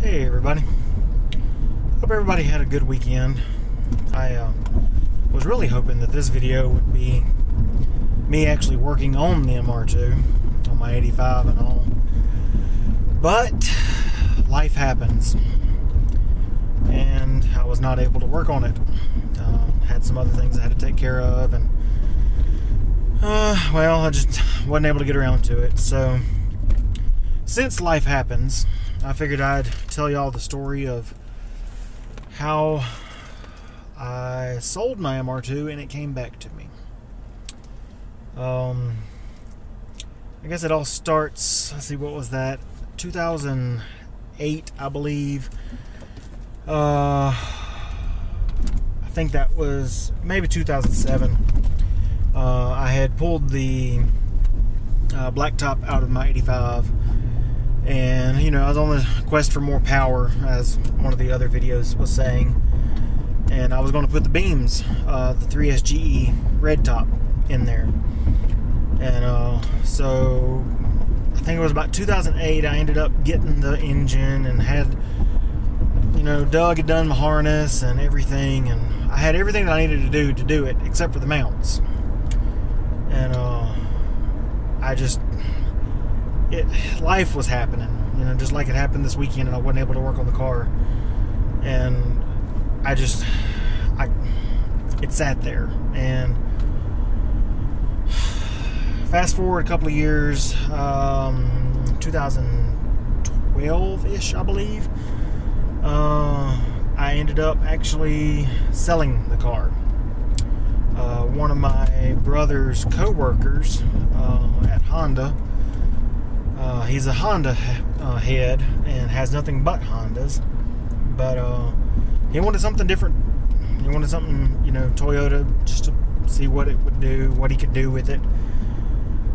Hey everybody. Hope everybody had a good weekend. I was really hoping that this video would be me actually working on the MR2 on my 85 and all. But life happens. And I was not able to work on it. Had some other things I had to take care of, and I just wasn't able to get around to it. So since life happens, I figured I'd tell y'all the story of how I sold my MR2 and it came back to me. I guess it all starts, let's see, what was that? 2008, I believe. I think that was maybe 2007. I had pulled the blacktop out of my 85. And, I was on the quest for more power, as one of the other videos was saying. And I was going to put the beams, the 3SGE red top, in there. And so, I think it was about 2008, I ended up getting the engine and had, Doug had done my harness and everything. And I had everything that I needed to do it, except for the mounts. And life was happening, just like it happened this weekend, and I wasn't able to work on the car, and it sat there. And fast forward a couple of years, 2012-ish, I believe, I ended up actually selling the car. One of my brother's co-workers at Honda, he's a Honda head and has nothing but Hondas, but he wanted something different. He wanted something, Toyota, just to see what it would do, what he could do with it.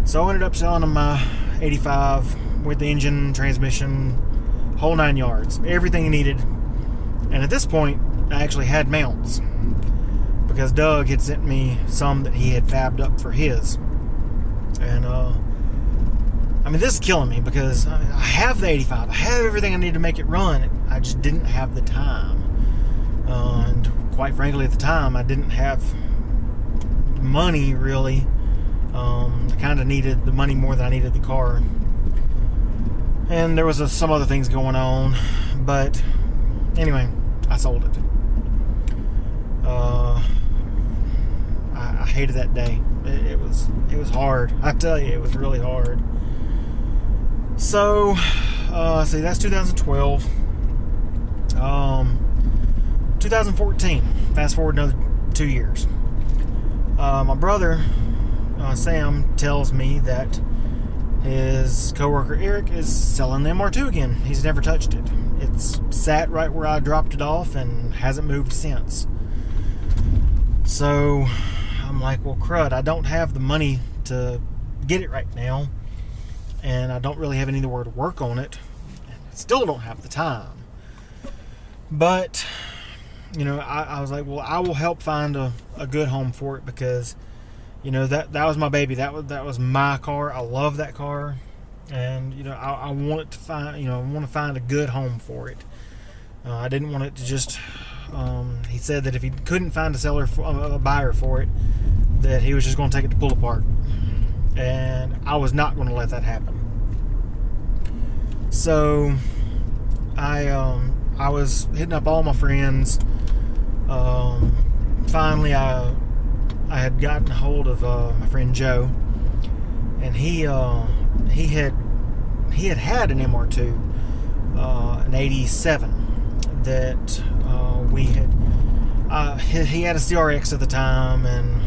So I ended up selling him my 85 with the engine, transmission, whole 9 yards, everything he needed. And at this point, I actually had mounts, because Doug had sent me some that he had fabbed up for his. And this is killing me, because I have the 85. I have everything I need to make it run. I just didn't have the time. And quite frankly, at the time, I didn't have money, really. I kind of needed the money more than I needed the car. And there was some other things going on. But anyway, I sold it. I hated that day. It was hard. I tell you, it was really hard. So, see, that's 2012. 2014. Fast forward another 2 years. My brother, Sam, tells me that his coworker Eric is selling the MR2 again. He's never touched it. It's sat right where I dropped it off and hasn't moved since. So I'm like, well, crud, I don't have the money to get it right now, and I don't really have anywhere to work on it, and I still don't have the time. But I was like, well, I will help find a good home for it, because that was my baby. That was my car. I love that car, and I want it to find I want to find a good home for it. I didn't want it to just he said that if he couldn't find a buyer for it, that he was just going to take it to pull apart, and I was not going to let that happen. So I was hitting up all my friends. Finally, I had gotten a hold of my friend Joe, and he had an MR2, an 87, that we had. He had a CRX at the time, and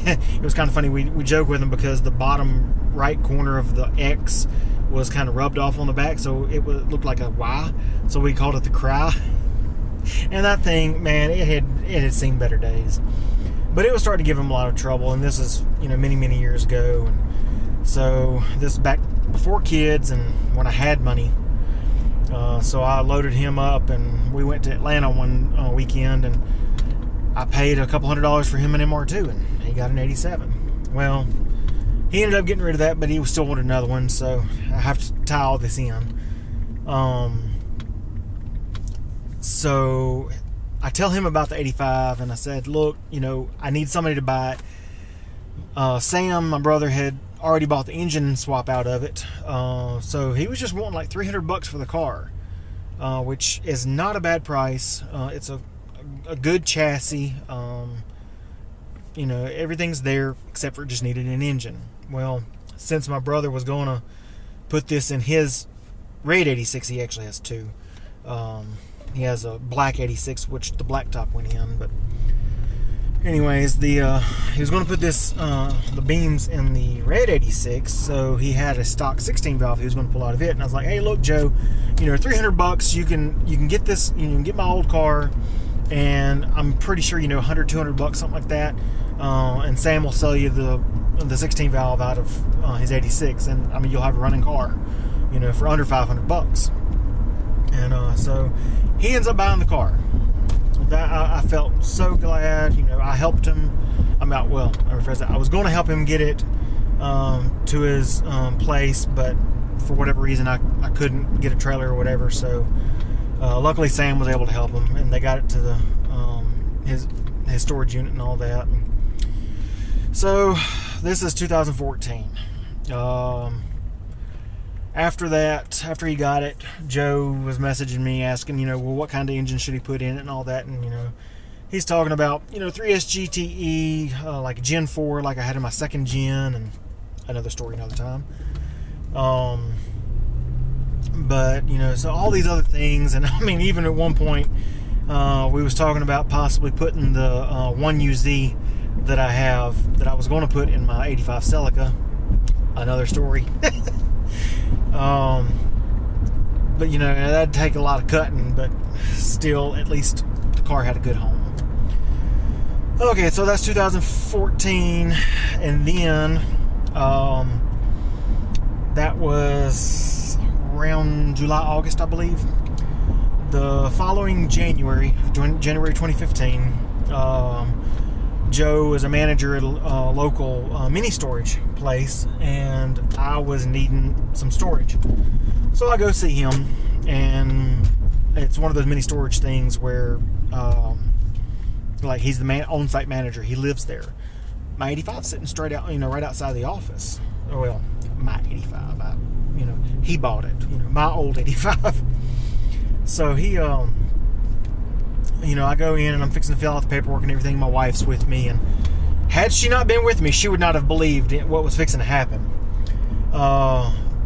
it was kind of funny. We joke with him because the bottom right corner of the X was kind of rubbed off on the back, so it looked like a Y. So we called it the Cry. And that thing, man, it had seen better days. But it was starting to give him a lot of trouble, and this is many years ago. And so this is back before kids and when I had money. So I loaded him up, and we went to Atlanta one weekend, and I paid a couple $100 for him an MR2, and he got an 87. Well, he ended up getting rid of that, but he still wanted another one, so I have to tie all this in. So I tell him about the 85, and I said, look, I need somebody to buy it. Sam, my brother, had already bought the engine swap out of it. So he was just wanting like $300 for the car, which is not a bad price. It's a good chassis. Everything's there except for it just needed an engine. Well, since my brother was going to put this in his red 86, he actually has two. He has a black 86, which the black top went in. But anyways, he was going to put the beams in the red 86, so he had a stock 16 valve he was going to pull out of it. And I was like, hey, look, Joe, $300, you can get this, you can get my old car, and I'm pretty sure, $100, $200, something like that. And Sam will sell you the 16 valve out of his 86, and you'll have a running car, for under $500. And so he ends up buying the car. I felt so glad. I helped him. I was going to help him get it to his place, but for whatever reason I couldn't get a trailer or whatever. So luckily Sam was able to help him, and they got it to the his storage unit and all that. So this is 2014. After he got it, Joe was messaging me asking, what kind of engine should he put in it and all that. And, he's talking about, 3S GTE, like Gen 4, like I had in my second gen, and another story another time. But, so all these other things. And even at one point, we was talking about possibly putting the 1UZ that I was going to put in my 85 Celica. Another story. But that'd take a lot of cutting, but still, at least the car had a good home. Okay, so that's 2014, and then that was around July, August, I believe. The following January 2015, Joe is a manager at a local mini storage place, and I was needing some storage. So I go see him, and it's one of those mini storage things where he's the on-site manager. He lives there. My 85 sitting straight out, right outside the office. Well, my 85, he bought it, my old 85. So he I go in and I'm fixing to fill out the paperwork and everything. My wife's with me, and had she not been with me, she would not have believed what was fixing to happen.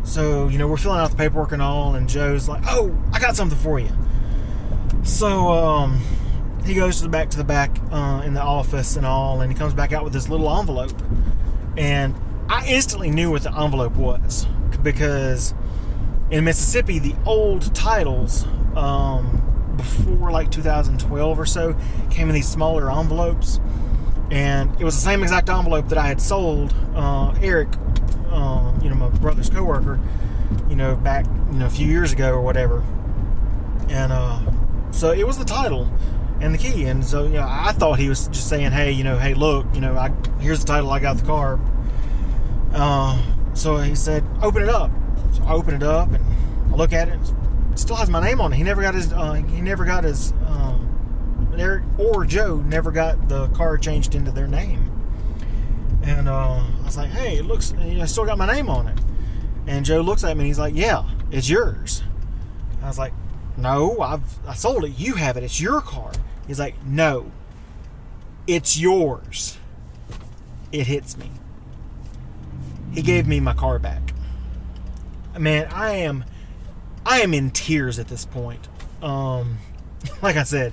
So, we're filling out the paperwork and all, and Joe's like, oh, I got something for you. So, he goes to the back in the office and all, and he comes back out with this little envelope. And I instantly knew what the envelope was, because in Mississippi, the old titles, before like 2012 or so, came in these smaller envelopes, and it was the same exact envelope that I had sold Eric, my brother's coworker, back a few years ago or whatever. And so it was the title and the key, and so I thought he was just saying, hey, hey, look, here's the title, I got the car. So he said, open it up. So I open it up and I look at it. It still has my name on it. He never got his Eric or Joe never got the car changed into their name. And I was like, hey, it looks, I still got my name on it. And Joe looks at me and he's like, yeah, it's yours. I was like, no, I sold it. You have it. It's your car. He's like, no, it's yours. It hits me. He gave me my car back. Man, I am in tears at this point. Like I said,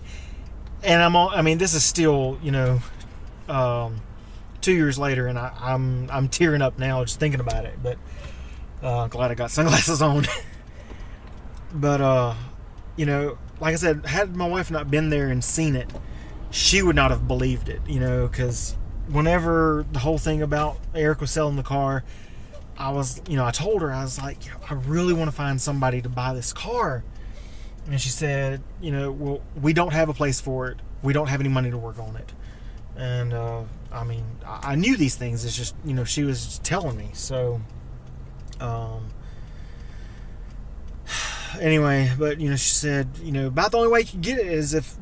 and this is still, 2 years later, and I'm tearing up now just thinking about it. But glad I got sunglasses on. But like I said, had my wife not been there and seen it, she would not have believed it. Because whenever the whole thing about Eric was selling the car, I was, I told her, I was like, I really want to find somebody to buy this car. And she said, well, we don't have a place for it. We don't have any money to work on it. And, I knew these things. It's just, she was telling me. So, anyway, but she said, about the only way you could get it is if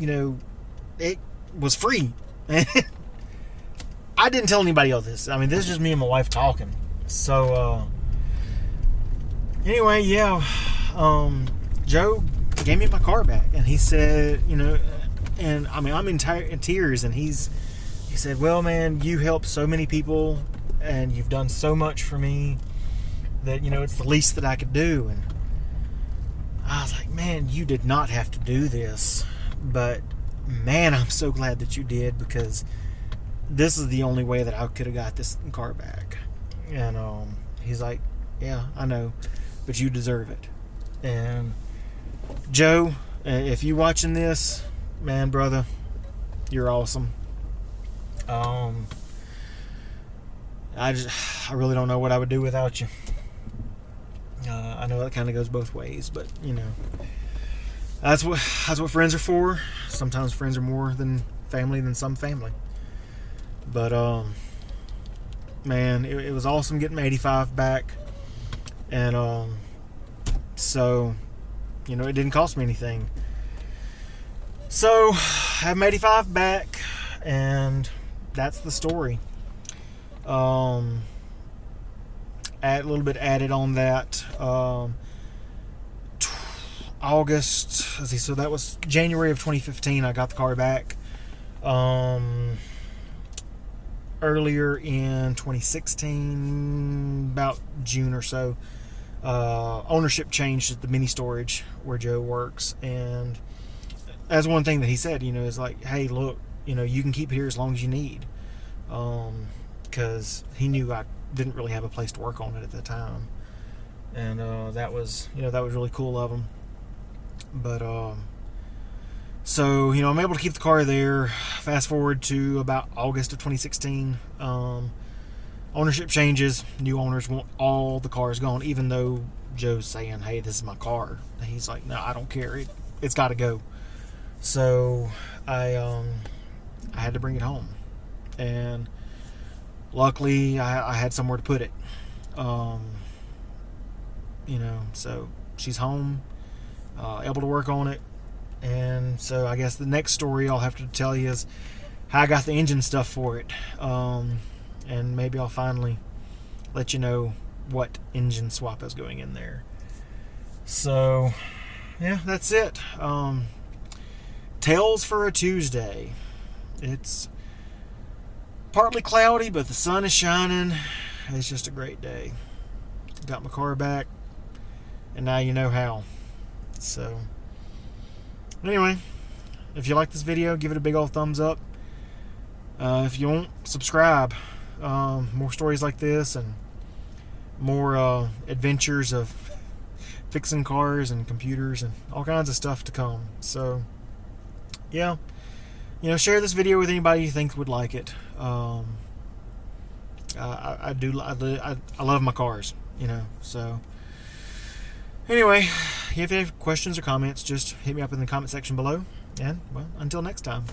it was free. I didn't tell anybody else this. I mean, this is just me and my wife talking. So anyway, yeah, Joe gave me my car back, and he said, and I mean, I'm in tears, and he said, well, man, you helped so many people, and you've done so much for me that, it's the least that I could do. And I was like, man, you did not have to do this, but man, I'm so glad that you did, because this is the only way that I could have got this car back. And he's like, yeah, I know, but you deserve it. And Joe, if you watching this, man, brother, you're awesome. I really don't know what I would do without you. I know that kind of goes both ways, but that's what friends are for. Sometimes friends are more than family than some family. But man, it was awesome getting my 85 back, and so it didn't cost me anything. So I have my 85 back, and that's the story. Add a little bit added on that. August, let's see, so that was January of 2015 I got the car back. Earlier in 2016, about June or so, ownership changed at the mini storage where Joe works, and that's one thing that he said, is like, hey, look, you can keep here as long as you need, because he knew I didn't really have a place to work on it at the time, and that was really cool of him. But so I'm able to keep the car there. Fast forward to about August of 2016, ownership changes, new owners want all the cars gone, even though Joe's saying, hey, this is my car. And he's like, no, I don't care, it's got to go. So I had to bring it home, and luckily I had somewhere to put it. So she's home, able to work on it. And so I guess the next story I'll have to tell you is how I got the engine stuff for it. And maybe I'll finally let you know what engine swap is going in there. So yeah, that's it. Tales for a Tuesday. It's partly cloudy, but the sun is shining. It's just a great day. Got my car back, and now you know how. So anyway, if you like this video, give it a big old thumbs up. If you won't, subscribe. More stories like this, and more adventures of fixing cars and computers and all kinds of stuff to come. So yeah, share this video with anybody you think would like it. I love my cars, so anyway, if you have questions or comments, just hit me up in the comment section below, and well, until next time.